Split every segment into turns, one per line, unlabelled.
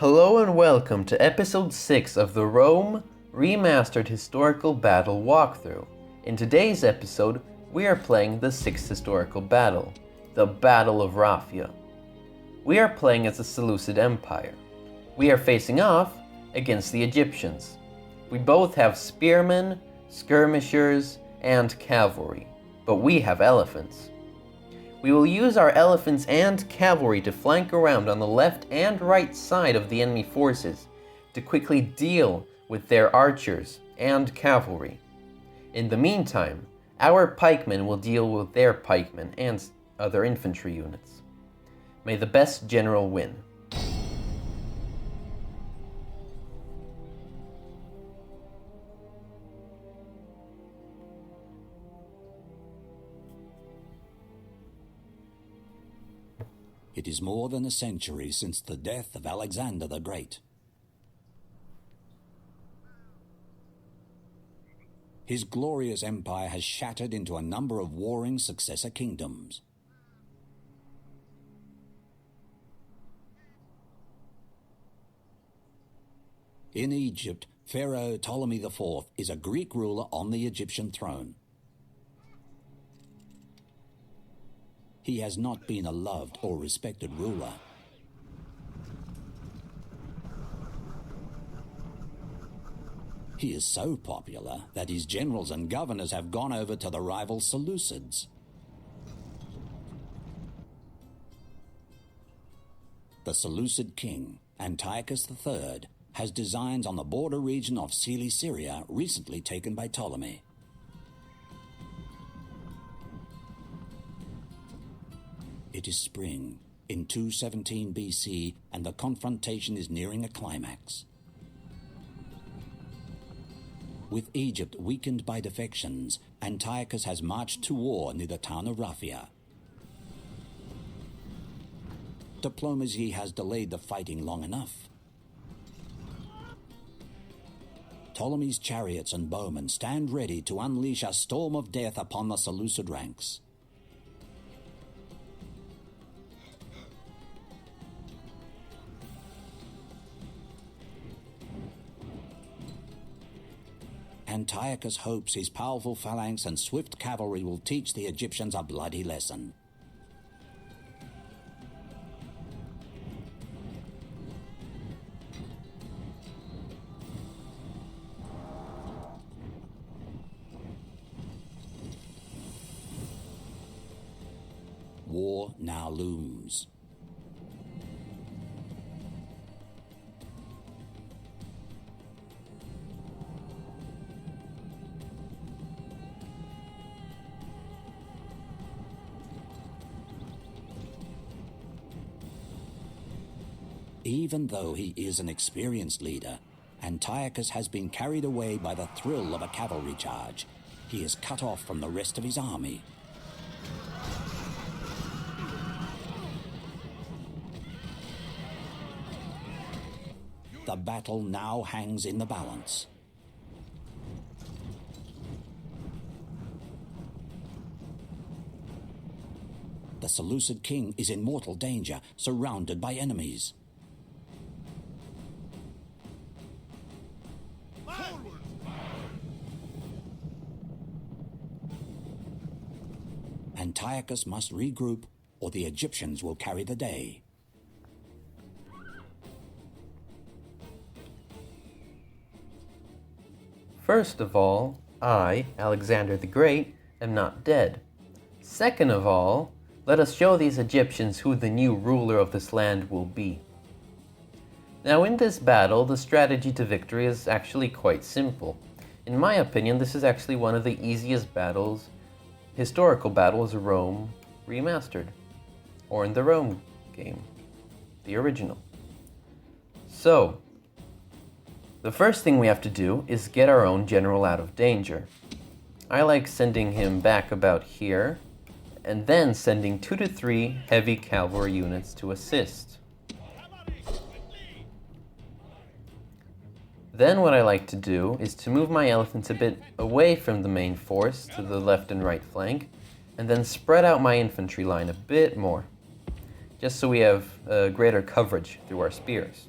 Hello and welcome to episode 6 of the Rome Remastered Historical Battle Walkthrough. In today's episode, we are playing the 6th historical battle, the Battle of Raphia. We are playing as the Seleucid Empire. We are facing off against the Egyptians. We both have spearmen, skirmishers, and cavalry, but we have elephants. We will use our elephants and cavalry to flank around on the left and right side of the enemy forces to quickly deal with their archers and cavalry. In the meantime, our pikemen will deal with their pikemen and other infantry units. May the best general win.
It is more than a century since the death of Alexander the Great. His glorious empire has shattered into a number of warring successor kingdoms. In Egypt, Pharaoh Ptolemy IV is a Greek ruler on the Egyptian throne. He has not been a loved or respected ruler. He is so popular that his generals and governors have gone over to the rival Seleucids. The Seleucid king, Antiochus the Third, has designs on the border region of Cilicia recently taken by Ptolemy. It is spring, in 217 BC, and the confrontation is nearing a climax. With Egypt weakened by defections, Antiochus has marched to war near the town of Raphia. Diplomacy has delayed the fighting long enough. Ptolemy's chariots and bowmen stand ready to unleash a storm of death upon the Seleucid ranks. Antiochus hopes his powerful phalanx and swift cavalry will teach the Egyptians a bloody lesson. War now looms. Even though he is an experienced leader, Antiochus has been carried away by the thrill of a cavalry charge. He is cut off from the rest of his army. The battle now hangs in the balance. The Seleucid king is in mortal danger, surrounded by enemies. Antiochus must regroup, or the Egyptians will carry the day.
First of all, I, Alexander the Great, am not dead. Second of all, let us show these Egyptians who the new ruler of this land will be. Now in this battle, the strategy to victory is actually quite simple. In my opinion, this is actually one of the easiest battles, historical battles, Rome Remastered, or in the Rome game, the original. So, the first thing we have to do is get our own general out of danger. I like sending him back about here, and then sending 2 to 3 heavy cavalry units to assist. Then what I like to do is to move my elephants a bit away from the main force to the left and right flank, and then spread out my infantry line a bit more, just so we have greater coverage through our spears.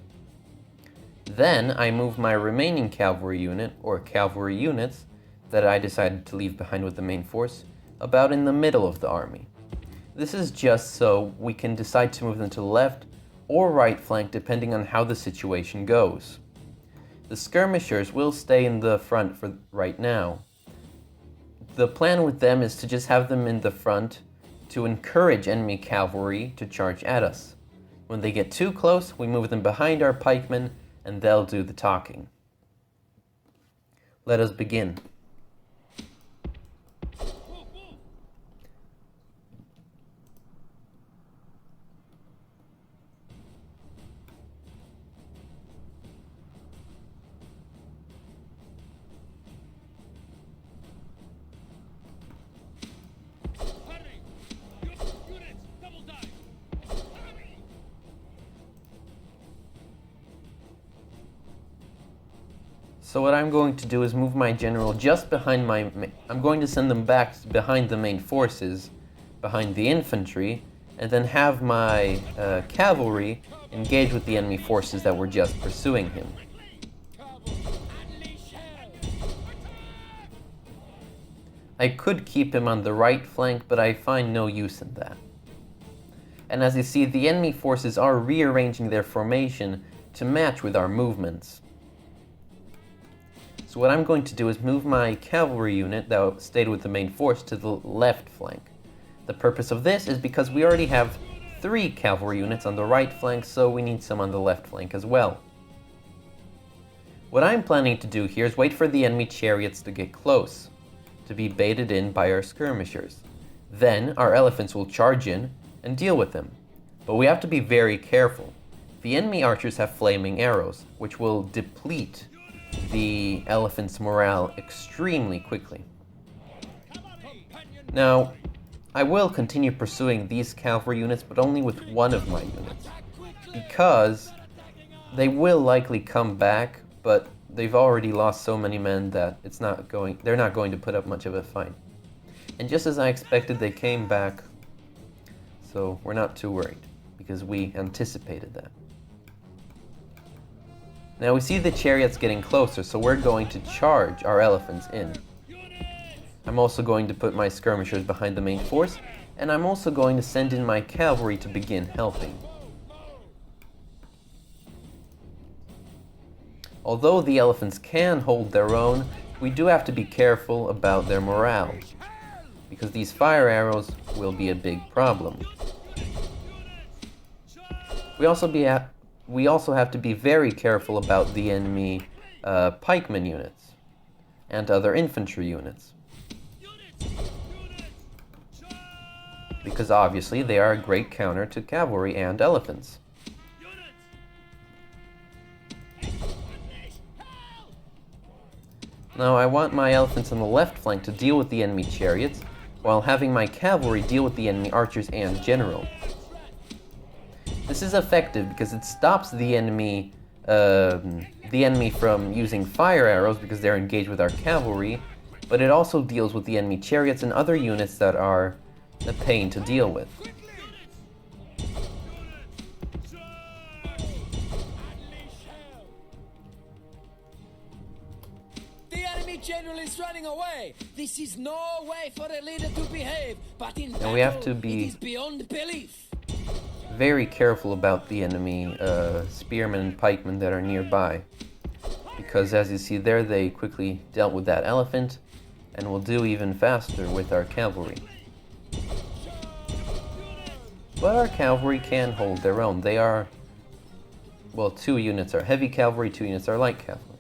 Then I move my remaining cavalry unit, or cavalry units, that I decided to leave behind with the main force, about in the middle of the army. This is just so we can decide to move them to the left or right flank depending on how the situation goes. The skirmishers will stay in the front for right now. The plan with them is to just have them in the front to encourage enemy cavalry to charge at us. When they get too close, we move them behind our pikemen and they'll do the talking. Let us begin. So what I'm going to do is move my general just behind I'm going to send them back behind the main forces, behind the infantry, and then have my cavalry engage with the enemy forces that were just pursuing him. I could keep him on the right flank, but I find no use in that. And as you see, the enemy forces are rearranging their formation to match with our movements. So what I'm going to do is move my cavalry unit that stayed with the main force to the left flank. The purpose of this is because we already have 3 cavalry units on the right flank, so we need some on the left flank as well. What I'm planning to do here is wait for the enemy chariots to get close, to be baited in by our skirmishers. Then our elephants will charge in and deal with them. But we have to be very careful. The enemy archers have flaming arrows, which will deplete the elephant's morale extremely quickly. Now, I will continue pursuing these cavalry units, but only with one of my units, because they will likely come back, but they've already lost so many men that they're not going to put up much of a fight. And just as I expected, they came back, so we're not too worried, because we anticipated that. Now we see the chariots getting closer, so we're going to charge our elephants in. I'm also going to put my skirmishers behind the main force, and I'm also going to send in my cavalry to begin helping. Although the elephants can hold their own, we do have to be careful about their morale, because these fire arrows will be a big problem. We also have to be very careful about the enemy pikeman units and other infantry units, because obviously they are a great counter to cavalry and elephants. Now I want my elephants on the left flank to deal with the enemy chariots, while having my cavalry deal with the enemy archers and general. This is effective because it stops the enemy from using fire arrows because they're engaged with our cavalry, but it also deals with the enemy chariots and other units that are a pain to deal with.
The enemy general is running away. This is no way for a leader to behave, but in battle,
we have to
it is beyond belief.
Very careful about the enemy spearmen and pikemen that are nearby, because as you see there, they quickly dealt with that elephant and will do even faster with our cavalry. But our cavalry can hold their own. They are, well, 2 units are heavy cavalry, 2 units are light cavalry.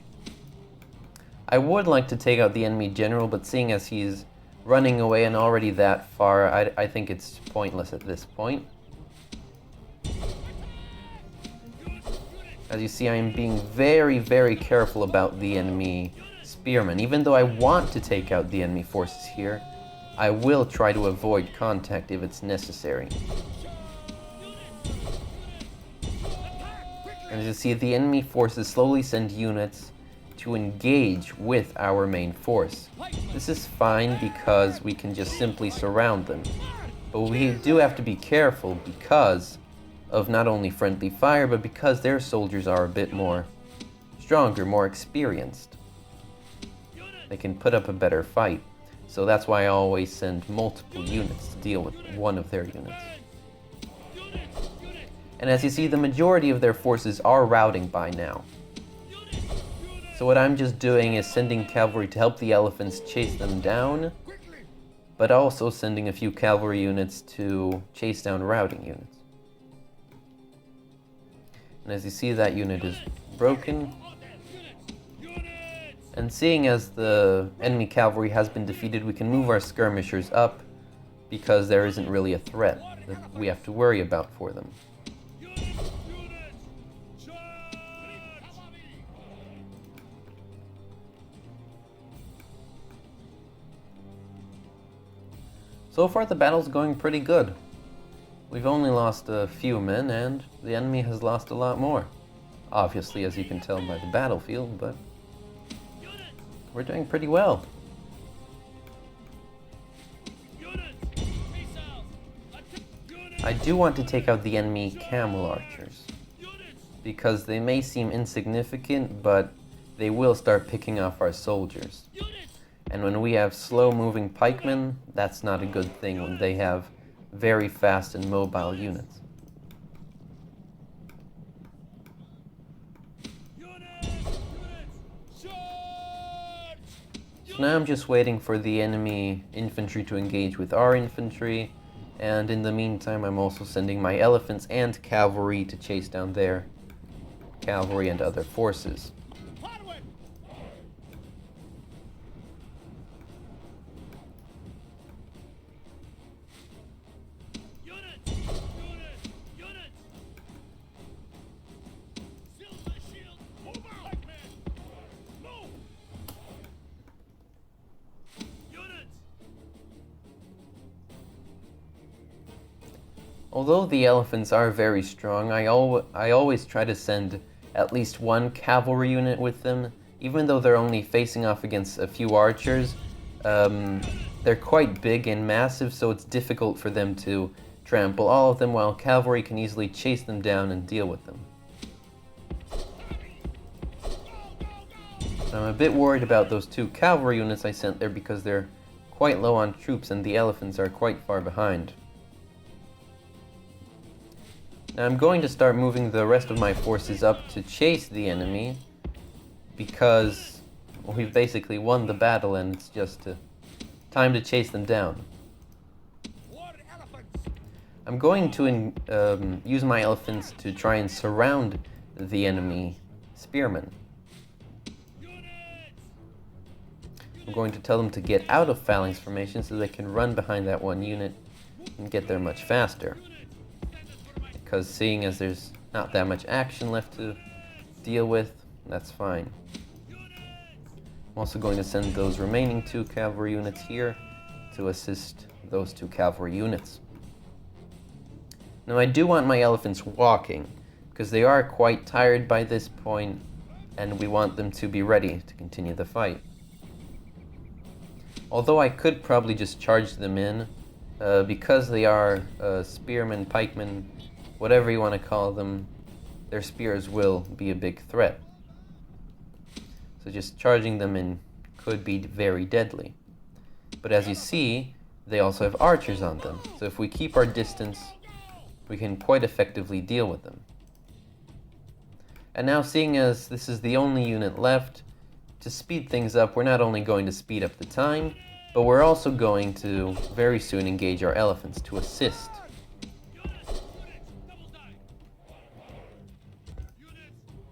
I would like to take out the enemy general, but seeing as he's running away and already that far, I think it's pointless at this point. As you see, I am being very, very careful about the enemy spearmen. Even though I want to take out the enemy forces here, I will try to avoid contact if it's necessary. And as you see, the enemy forces slowly send units to engage with our main force. This is fine because we can just simply surround them. But we do have to be careful because of not only friendly fire, but because their soldiers are a bit more stronger, more experienced. They can put up a better fight. So that's why I always send multiple units to deal with one of their units. And as you see, the majority of their forces are routing by now. So what I'm just doing is sending cavalry to help the elephants chase them down, but also sending a few cavalry units to chase down routing units. And as you see, that unit is broken. And seeing as the enemy cavalry has been defeated, we can move our skirmishers up because there isn't really a threat that we have to worry about for them. So far the battle's going pretty good. We've only lost a few men and the enemy has lost a lot more. Obviously, as you can tell by the battlefield, but we're doing pretty well. I do want to take out the enemy camel archers because they may seem insignificant, but they will start picking off our soldiers. And when we have slow-moving pikemen, that's not a good thing when they have very fast and mobile units. So now I'm just waiting for the enemy infantry to engage with our infantry, and in the meantime I'm also sending my elephants and cavalry to chase down their cavalry and other forces. Although the elephants are very strong, I always try to send at least one cavalry unit with them. Even though they're only facing off against a few archers, they're quite big and massive, so it's difficult for them to trample all of them, while cavalry can easily chase them down and deal with them. So I'm a bit worried about those two cavalry units I sent there because they're quite low on troops and the elephants are quite far behind. Now I'm going to start moving the rest of my forces up to chase the enemy because we've basically won the battle and it's just time to chase them down. I'm going to use my elephants to try and surround the enemy spearmen. I'm going to tell them to get out of phalanx formation so they can run behind that one unit and get there much faster. Because seeing as there's not that much action left to deal with, that's fine. I'm also going to send those remaining two cavalry units here to assist those two cavalry units. Now I do want my elephants walking, because they are quite tired by this point, and we want them to be ready to continue the fight. Although I could probably just charge them in, because they are spearmen, pikemen, whatever you want to call them, their spears will be a big threat. So just charging them in could be very deadly. But as you see, they also have archers on them. So if we keep our distance, we can quite effectively deal with them. And now, seeing as this is the only unit left, to speed things up, we're not only going to speed up the time, but we're also going to very soon engage our elephants to assist.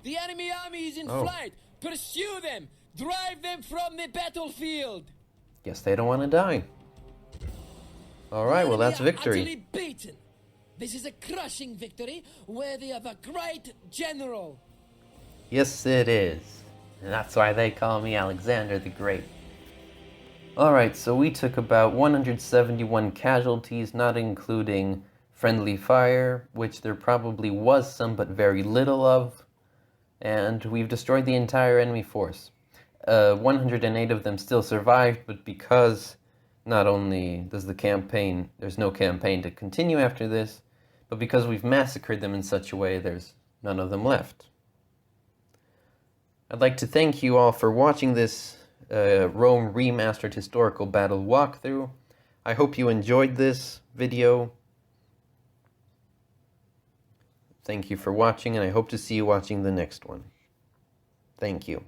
The enemy army is in flight! Pursue them! Drive them from the battlefield!
Guess they don't want to die. Alright, well that's victory.
Utterly beaten. This is a crushing victory, worthy of a great general.
Yes, it is. And that's why they call me Alexander the Great. Alright, so we took about 171 casualties, not including friendly fire, which there probably was some but very little of. And we've destroyed the entire enemy force. 108 of them still survived, but because not only does there's no campaign to continue after this, but because we've massacred them in such a way, there's none of them left. I'd like to thank you all for watching this Rome Remastered historical battle walkthrough. I hope you enjoyed this video. Thank you for watching, and I hope to see you watching the next one. Thank you.